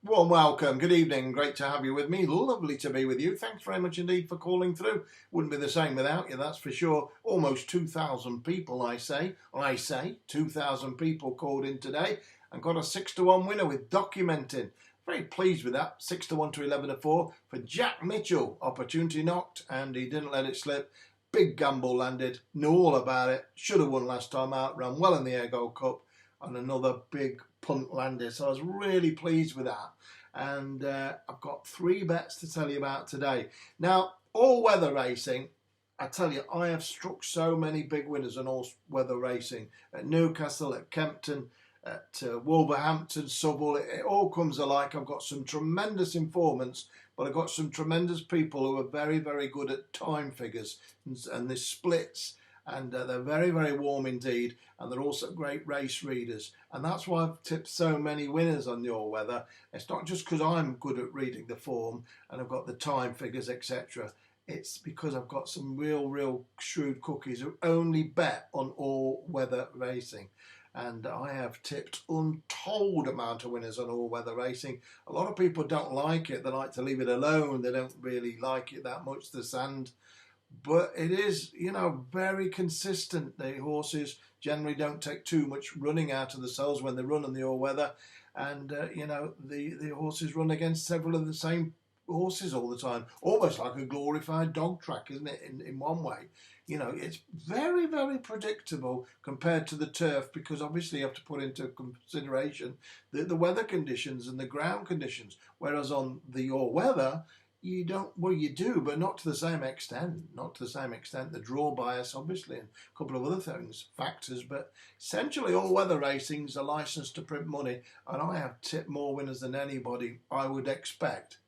Warm welcome, good evening, great to have you with me, lovely to be with you. Thanks very much indeed for calling through. Wouldn't be the same without you, that's for sure. Almost 2,000 people, I say 2,000 people called in today and got a 6-1 winner with documenting. Very pleased with that, 6-1 to 11-4 for Jack Mitchell. Opportunity knocked and he didn't let it slip. Big gamble landed, knew all about it, should have won last time out, ran well in the Air Gold Cup, and another big punt landed. So I was really pleased with that. And I've got 3 bets to tell you about today. Now, all-weather racing, I tell you, I have struck so many big winners on all-weather racing. At Newcastle, at Kempton, at Wolverhampton, Southall, it all comes alike. I've got some tremendous informants, but I've got some tremendous people who are very, very good at time figures and the splits. And they're very, very warm indeed. And they're also great race readers. And that's why I've tipped so many winners on your weather. It's not just because I'm good at reading the form and I've got the time figures, etc. It's because I've got some real shrewd cookies who only bet on all-weather racing. And I have tipped untold amount of winners on all-weather racing. A lot of people don't like it. They like to leave it alone. They don't really like it that much, the sand. But it is, very consistent. The horses generally don't take too much running out of themselves when they run in the all-weather. And, the horses run against several of the same horses all the time. Almost like a glorified dog track, isn't it, in one way? It's very, very predictable compared to the turf because obviously you have to put into consideration the weather conditions and the ground conditions. Whereas on the all-weather, you don't, well, you do, but not to the same extent. Not to the same extent. The draw bias, obviously, and a couple of other factors. But essentially, all-weather racing's a license to print money, and I have tipped more winners than anybody I would expect.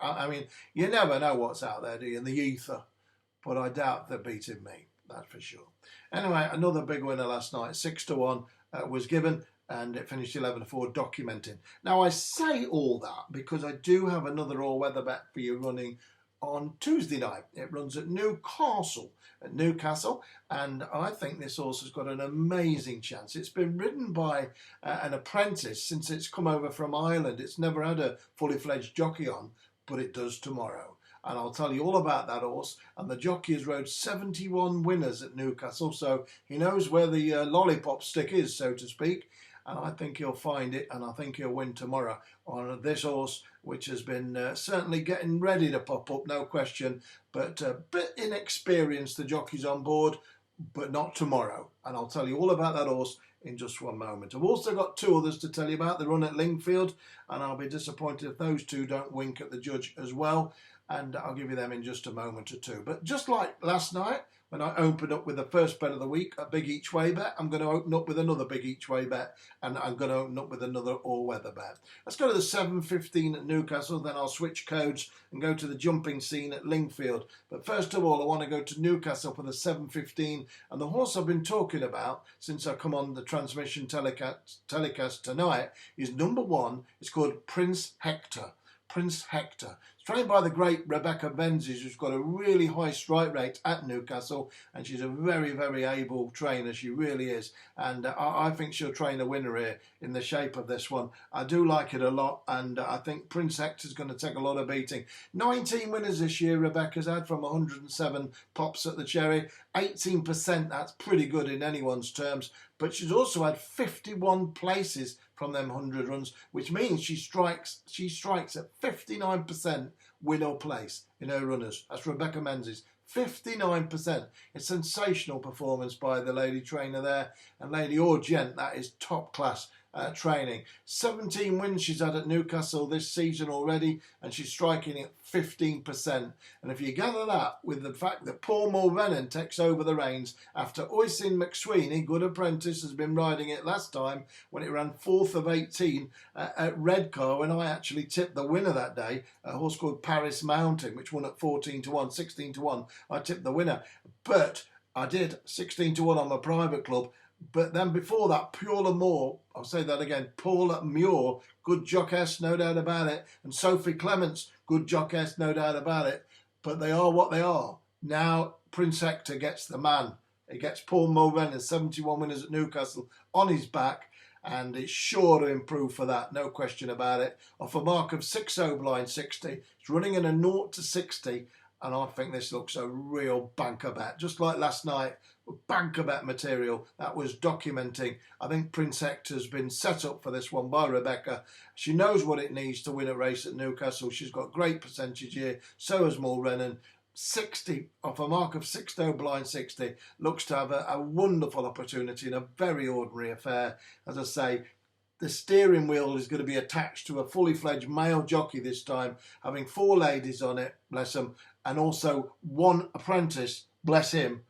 I mean, you never know what's out there, do you, in the ether? But I doubt they're beating me, that's for sure. Anyway, another big winner last night, 6-1, was given. And it finished 11-4 documenting. Now, I say all that because I do have another all-weather bet for you running on Tuesday night. It runs at Newcastle. And I think this horse has got an amazing chance. It's been ridden by an apprentice since it's come over from Ireland. It's never had a fully fledged jockey on, but it does tomorrow. And I'll tell you all about that horse. And the jockey has rode 71 winners at Newcastle, so he knows where the lollipop stick is, so to speak. And I think he'll find it, and I think he'll win tomorrow on this horse, which has been certainly getting ready to pop up, no question. But a bit inexperienced, the jockey's on board, but not tomorrow. And I'll tell you all about that horse in just one moment. I've also got 2 others to tell you about. They run at Lingfield, and I'll be disappointed if those 2 don't wink at the judge as well. And I'll give you them in just a moment or 2. But just like last night, when I opened up with the first bet of the week, a big each way bet, I'm going to open up with another big each way bet, and I'm going to open up with another all-weather bet. Let's go to the 7:15 at Newcastle, then I'll switch codes and go to the jumping scene at Lingfield. But first of all, I want to go to Newcastle for the 7:15, and the horse I've been talking about since I come on the transmission telecast tonight is number 1. It's called Prince Hector. Prince Hector. It's trained by the great Rebecca Menzies, who's got a really high strike rate at Newcastle, and she's a very, very able trainer. She really is. And I think she'll train a winner here in the shape of this one. I do like it a lot, and I think Prince Hector's going to take a lot of beating. 19 winners this year Rebecca's had from 107 pops at the Cherry. 18%, that's pretty good in anyone's terms. But she's also had 51 places from them 100 runs, which means she strikes at 59% win or place in her runners. That's Rebecca Menzies. 59%. It's sensational performance by the lady trainer there. And lady or gent, that is top class training. 17 wins she's had at Newcastle this season already, and she's striking at 15%. And if you gather that with the fact that Paul Mulrennan takes over the reins after Oisin McSweeney, good apprentice, has been riding it last time when it ran 4th of 18 at Redcar, when I actually tipped the winner that day, a horse called Paris Mountain, which won at 14-1, 16-1. I tipped the winner, but I did 16-1 on my private club. But then before that, Paula Moore, I'll say that again, Paula Muir, good jockess, no doubt about it, and Sophie Clements, good jockess, no doubt about it. But they are what they are. Now Prince Hector gets the man. He gets Paul Mulrennan, 71 winners at Newcastle, on his back. and it's sure to improve for that, no question about it. Off a mark of 6.0 blind 60, it's running in a 0 to 60, and I think this looks a real banker bet. Just like last night, banker bet material that was documenting. I think Prince Hector's been set up for this one by Rebecca. She knows what it needs to win a race at Newcastle. She's got great percentage here. So has Mulrennan. 60 off a mark of 6.0 blind 60 looks to have a wonderful opportunity in a very ordinary affair. As I say, the steering wheel is going to be attached to a fully fledged male jockey this time, having 4 ladies on it, bless them, and also 1 apprentice, bless him.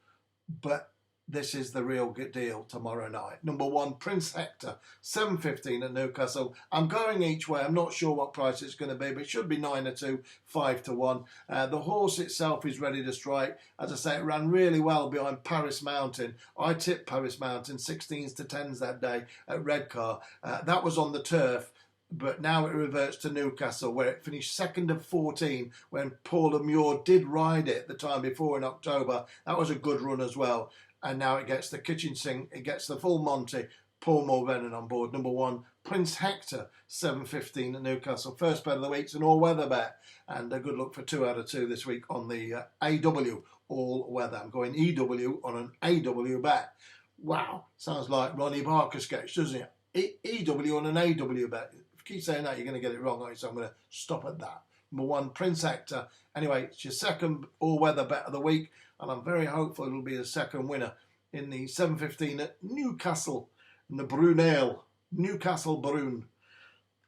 But this is the real good deal tomorrow night. Number 1, Prince Hector, 7.15 at Newcastle. I'm going each way. I'm not sure what price it's going to be, but it should be 9 or 2, 5 to 1. The horse itself is ready to strike. As I say, it ran really well behind Paris Mountain. I tipped Paris Mountain 16s to 10s that day at Redcar. That was on the turf. But now it reverts to Newcastle, where it finished 2nd of 14 when Paula Muir did ride it the time before in October. That was a good run as well. And now it gets the kitchen sink, it gets the full Monty, Paul Mulrennan on board. Number 1, Prince Hector, 7.15 at Newcastle. First bet of the week, it's an all-weather bet. And a good look for 2 out of 2 this week on the AW all-weather. I'm going EW on an AW bet. Wow, sounds like Ronnie Barker sketch, doesn't it? EW on an AW bet. If you keep saying that, you're going to get it wrong, so I'm going to stop at that. Number 1, Prince Hector. Anyway, it's your second all-weather bet of the week, and I'm very hopeful it'll be the second winner in the 7.15 at Newcastle in the Brunel. Newcastle Brune.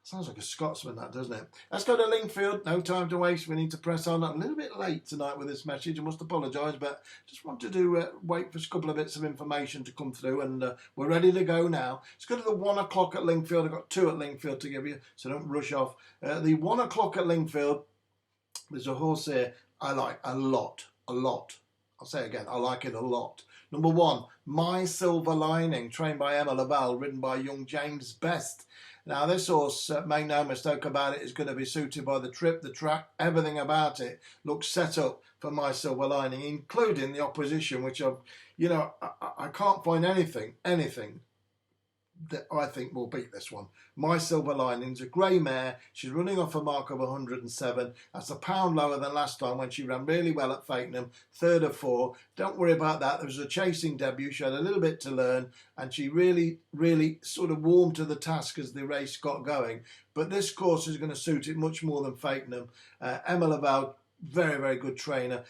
Sounds like a Scotsman, that, doesn't it? Let's go to Lingfield. No time to waste. We need to press on. I'm a little bit late tonight with this message. I must apologise, but just wanted to wait for a couple of bits of information to come through, and we're ready to go now. Let's go to the 1 o'clock at Lingfield. I've got 2 at Lingfield to give you, so don't rush off. The 1 o'clock at Lingfield, there's a horse here I like a lot. I'll say it again, I like it a lot. Number 1, My Silver Lining, trained by Emma Laval, ridden by young James Best. Now, this horse, make no mistake about it, is going to be suited by the trip, the track, everything about it looks set up for My Silver Lining, including the opposition, which I can't find anything that I think will beat this one. My Silver Lining's a grey mare. She's running off a mark of 107. That's a pound lower than last time when she ran really well at Fakenham, 3rd of 4. Don't worry about that. There was a chasing debut. She had a little bit to learn, and she really sort of warmed to the task as the race got going. But this course is going to suit it much more than Fakenham. Emma Laval, very good trainer,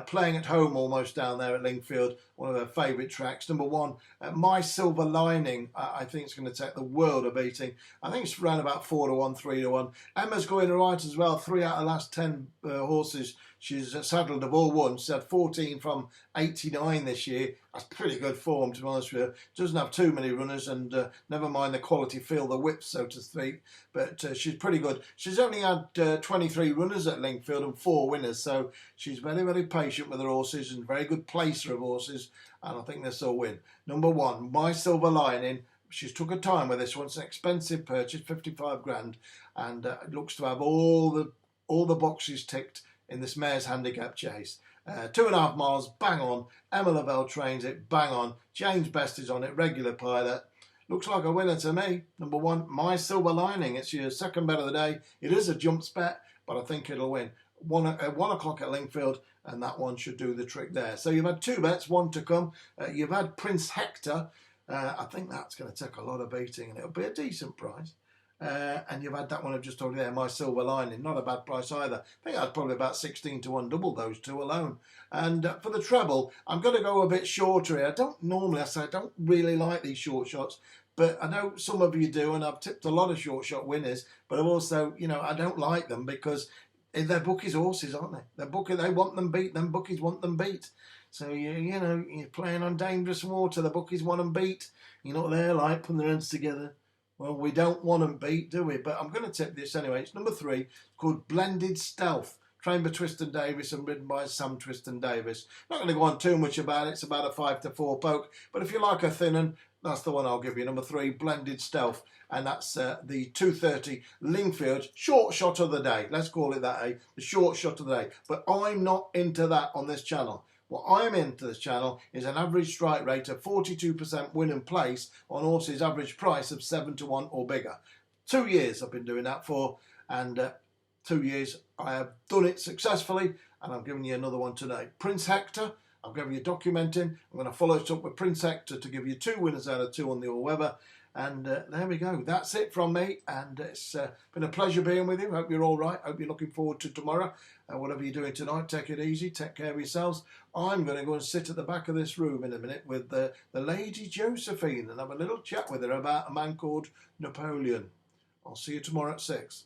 playing at home almost down there at Lingfield, one of her favourite tracks. Number 1, My Silver Lining, I think it's going to take the world of beating. I think it's around about 4 to 1, 3 to 1. Emma's going right as well. 3 out of the last 10 horses she's saddled have all won. She's had 14 from 89 this year. That's pretty good form, to be honest with you. Doesn't have too many runners, and never mind the quality feel the whip, so to speak. But she's pretty good. She's only had 23 runners at Lingfield and 4 winners, so she's very patient with her horses and very good placer of horses, and I think this will win. Number 1, My Silver Lining. She's took her time with this one. It's an expensive purchase, 55 grand, and it looks to have all the boxes ticked in this mare's handicap chase. 2.5 miles, bang on. Emma Lavelle trains it, bang on. James Best is on it, regular pilot. Looks like a winner to me. Number 1, My Silver Lining. It's your second bet of the day. It is a jumps bet, but I think it'll win. 1 o'clock at Lingfield, and that one should do the trick there. So you've had 2 bets, 1 to come. You've had Prince Hector. I think that's going to take a lot of beating, and it'll be a decent price. And you've had that one I've just told you there, My Silver Lining. Not a bad price either. I think that's probably about 16 to 1, double those 2 alone. And for the treble, I'm going to go a bit shorter here. I don't really like these short shots, but I know some of you do, and I've tipped a lot of short shot winners, but I've also, I don't like them because they're bookies' horses, aren't they? They want them beat, them bookies want them beat. So, you're playing on dangerous water. The bookies want them beat. You're not there like putting their heads together. Well, we don't want them beat, do we? But I'm going to tip this anyway. It's number 3, called Blended Stealth, trained by Twiston Davis and ridden by Sam Twiston Davis. Not going to go on too much about it. It's about a 5 to 4 poke. But if you like a thin one, that's the one I'll give you. Number 3, Blended Stealth. And that's the 2:30 Lingfield short shot of the day. Let's call it that, The short shot of the day. But I'm not into that on this channel. What I'm into this channel is an average strike rate of 42% win and place on horses' average price of 7 to 1 or bigger. 2 years I've been doing that for, and 2 years I have done it successfully, and I'm giving you another one today. Prince Hector, I'm giving you documenting. I'm going to follow it up with Prince Hector to give you 2 winners out of 2 on the all-weather. And there we go. That's it from me. And it's been a pleasure being with you. Hope you're all right. Hope you're looking forward to tomorrow. Whatever you're doing tonight, take it easy. Take care of yourselves. I'm going to go and sit at the back of this room in a minute with the Lady Josephine and have a little chat with her about a man called Napoleon. I'll see you tomorrow at 6.